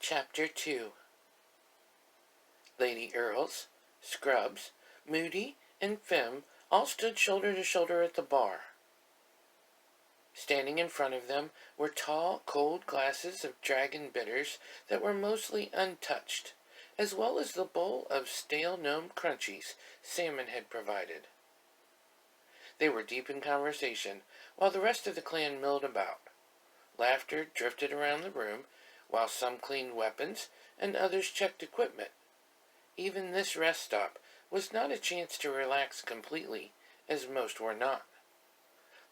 Chapter 2. Lady Earls, Scrubs, Moody, and Fem all stood shoulder to shoulder at the bar. Standing in front of them were tall, cold glasses of dragon bitters that were mostly untouched, as well as the bowl of stale gnome crunchies Salmon had provided. They were deep in conversation, while the rest of the clan milled about. Laughter drifted around the room, while some cleaned weapons and others checked equipment. Even this rest stop was not a chance to relax completely, as most were not.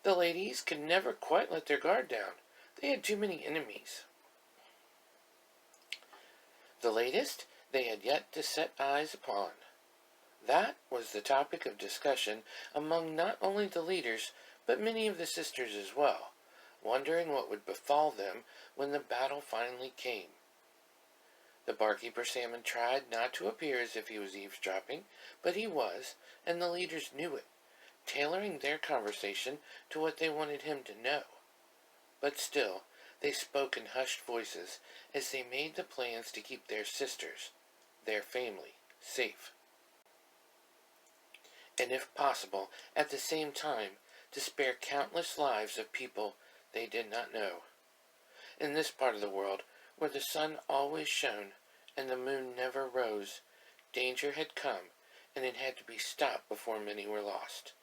The ladies could never quite let their guard down. They had too many enemies. The latest they had yet to set eyes upon. That was the topic of discussion among not only the leaders, but many of the sisters as well, wondering what would befall them when the battle finally came. The barkeeper Salmon tried not to appear as if he was eavesdropping, but he was, and the leaders knew it, tailoring their conversation to what they wanted him to know. But still, they spoke in hushed voices as they made the plans to keep their sisters, their family, safe. And if possible, at the same time, to spare countless lives of people they did not know. In this part of the world, where the sun always shone and the moon never rose, danger had come, and it had to be stopped before many were lost.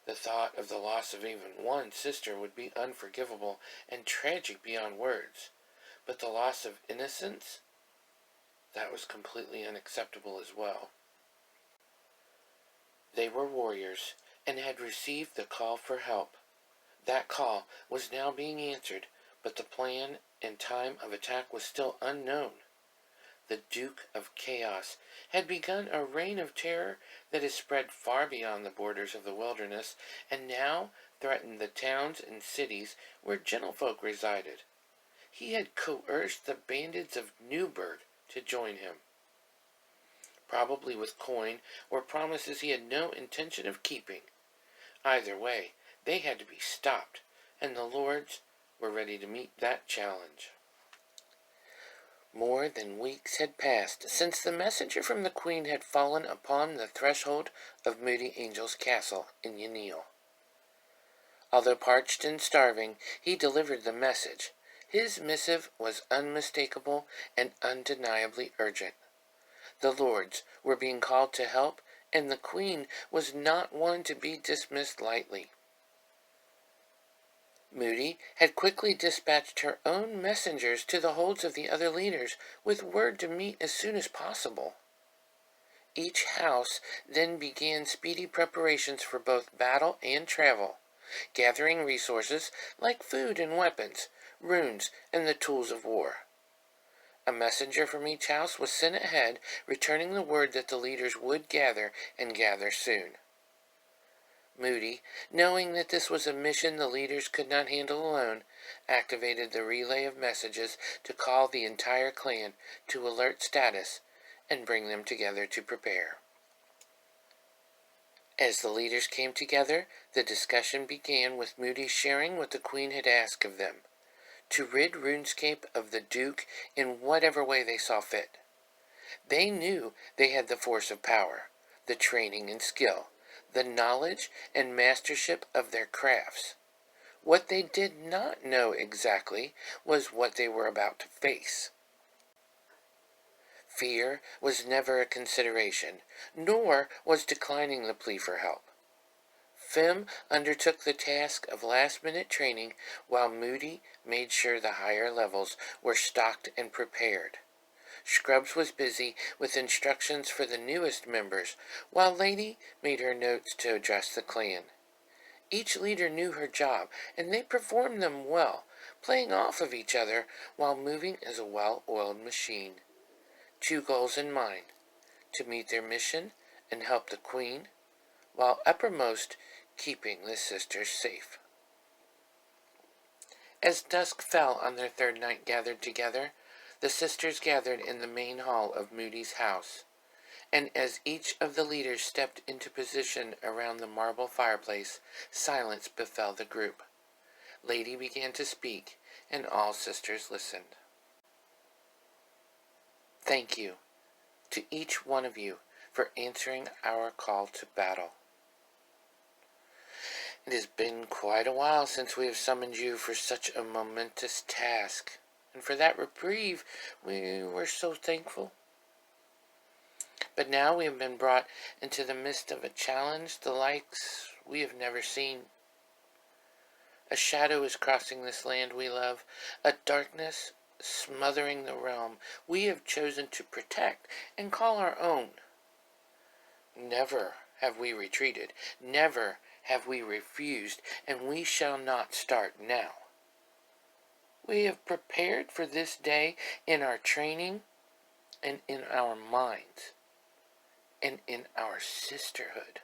The thought of the loss of even one sister would be unforgivable and tragic beyond words, but the loss of innocence, that was completely unacceptable as well. They were warriors and had received the call for help. That call was now being answered, but the plan and time of attack was still unknown. The Duke of Chaos had begun a reign of terror that has spread far beyond the borders of the wilderness, and now threatened the towns and cities where gentlefolk resided. He had coerced the bandits of Newburgh to join him, probably with coin or promises he had no intention of keeping. Either way, they had to be stopped, and the lords were ready to meet that challenge. More than weeks had passed since the messenger from the Queen had fallen upon the threshold of Moody Angel's castle in Yaneel. Although parched and starving, he delivered the message. His missive was unmistakable and undeniably urgent. The lords were being called to help, and the Queen was not one to be dismissed lightly. Moody had quickly dispatched her own messengers to the holds of the other leaders with word to meet as soon as possible. Each house then began speedy preparations for both battle and travel, gathering resources like food and weapons, runes, and the tools of war. A messenger from each house was sent ahead, returning the word that the leaders would gather and gather soon. Moody, knowing that this was a mission the leaders could not handle alone, activated the relay of messages to call the entire clan to alert status and bring them together to prepare. As the leaders came together, the discussion began with Moody sharing what the Queen had asked of them, to rid Runescape of the Duke in whatever way they saw fit. They knew they had the force of power, the training and skill, the knowledge and mastership of their crafts. What they did not know exactly was what they were about to face. Fear was never a consideration, nor was declining the plea for help. Fem undertook the task of last-minute training, while Moody made sure the higher levels were stocked and prepared. Scrubs was busy with instructions for the newest members, while Lady made her notes to address the clan. Each leader knew her job, and they performed them well, playing off of each other while moving as a well-oiled machine. Two goals in mind: to meet their mission and help the Queen, while uppermost keeping the sisters safe. As dusk fell on their third night gathered together, the sisters gathered in the main hall of Moody's house, and as each of the leaders stepped into position around the marble fireplace, silence befell the group. Lady began to speak, and all sisters listened. Thank you to each one of you for answering our call to battle. It has been quite a while since we have summoned you for such a momentous task, and for that reprieve we were so thankful. But now we have been brought into the midst of a challenge the likes we have never seen. A shadow is crossing this land we love, a darkness smothering the realm we have chosen to protect and call our own. Never have we retreated, never have we refused, and we shall not start now. We have prepared for this day in our training and in our minds and in our sisterhood.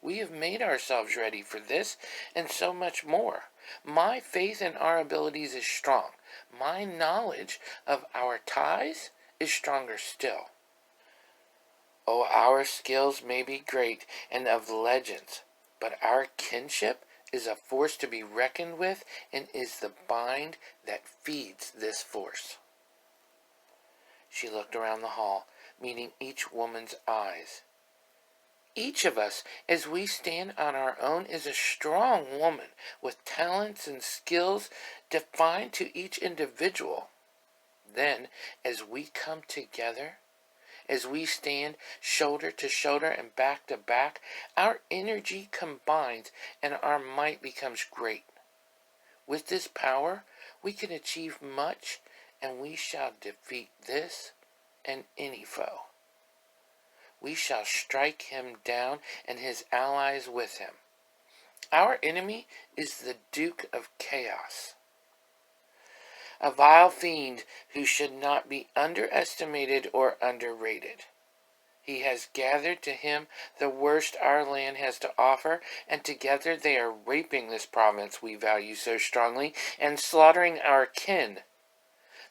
We have made ourselves ready for this and so much more. My faith in our abilities is strong. My knowledge of our ties is stronger still. Oh, our skills may be great and of legends, but our kinship is a force to be reckoned with and is the bind that feeds this force. She looked around the hall, meeting each woman's eyes. Each of us, as we stand on our own, is a strong woman with talents and skills defined to each individual. Then, as we come together, as we stand shoulder to shoulder and back to back, our energy combines and our might becomes great. With this power, we can achieve much, and we shall defeat this and any foe. We shall strike him down and his allies with him. Our enemy is the Duke of Chaos, a vile fiend who should not be underestimated or underrated. He has gathered to him the worst our land has to offer, and together they are raping this province we value so strongly and slaughtering our kin.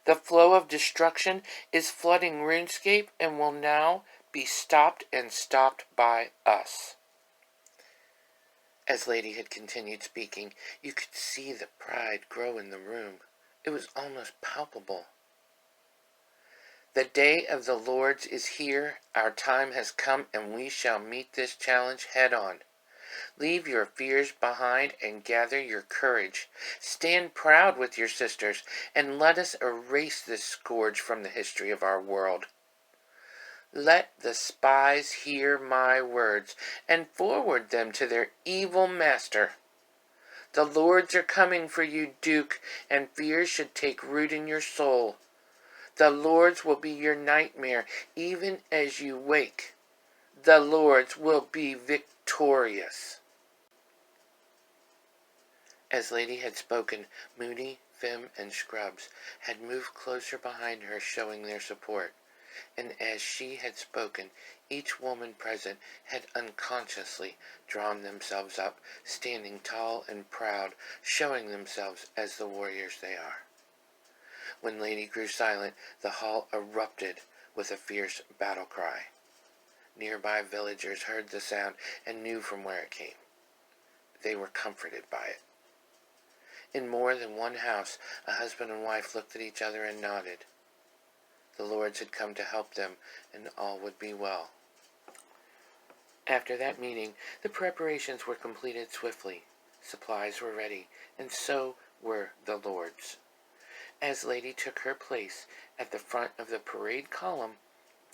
The flow of destruction is flooding Runescape and will now be stopped and stopped by us. As Lady had continued speaking, you could see the pride grow in the room. It was almost palpable. The day of the Lord's is here, our time has come, and we shall meet this challenge head on. Leave your fears behind and gather your courage. Stand proud with your sisters, and let us erase this scourge from the history of our world. Let the spies hear my words, and forward them to their evil master. The Lords are coming for you, Duke, and fear should take root in your soul. The Lords will be your nightmare, even as you wake. The Lords will be victorious. As Lady had spoken, Moody, Fem, and Scrubs had moved closer behind her, showing their support. And as she had spoken, each woman present had unconsciously drawn themselves up, standing tall and proud, showing themselves as the warriors they are. When Lady grew silent, the hall erupted with a fierce battle cry. Nearby villagers heard the sound and knew from where it came. They were comforted by it. In more than one house, a husband and wife looked at each other and nodded. The Lords had come to help them, and all would be well. After that meeting, the preparations were completed swiftly. Supplies were ready, and so were the Lords. As Lady took her place at the front of the parade column,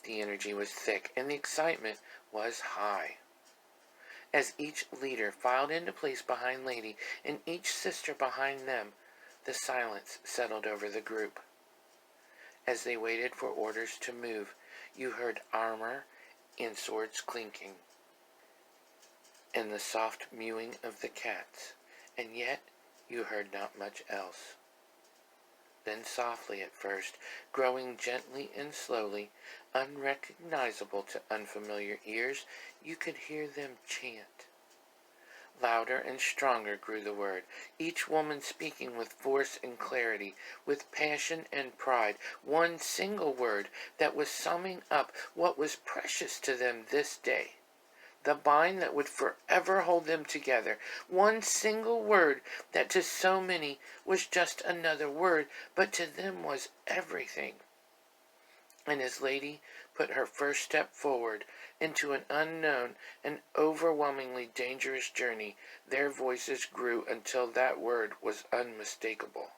the energy was thick, and the excitement was high. As each leader filed into place behind Lady, and each sister behind them, the silence settled over the group. As they waited for orders to move, you heard armor and swords clinking, and the soft mewing of the cats, and yet you heard not much else. Then softly at first, growing gently and slowly, unrecognizable to unfamiliar ears, you could hear them chant. Louder and stronger grew the word, each woman speaking with force and clarity, with passion and pride, one single word that was summing up what was precious to them this day, the bind that would forever hold them together, one single word that to so many was just another word, but to them was everything. And as Lady put her first step forward into an unknown and overwhelmingly dangerous journey, their voices grew until that word was unmistakable.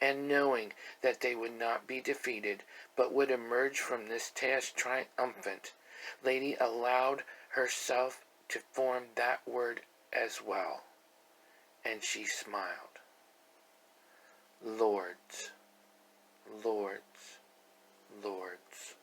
And knowing that they would not be defeated, but would emerge from this task triumphant, Lady allowed herself to form that word as well. And she smiled. Lords, lords, lords.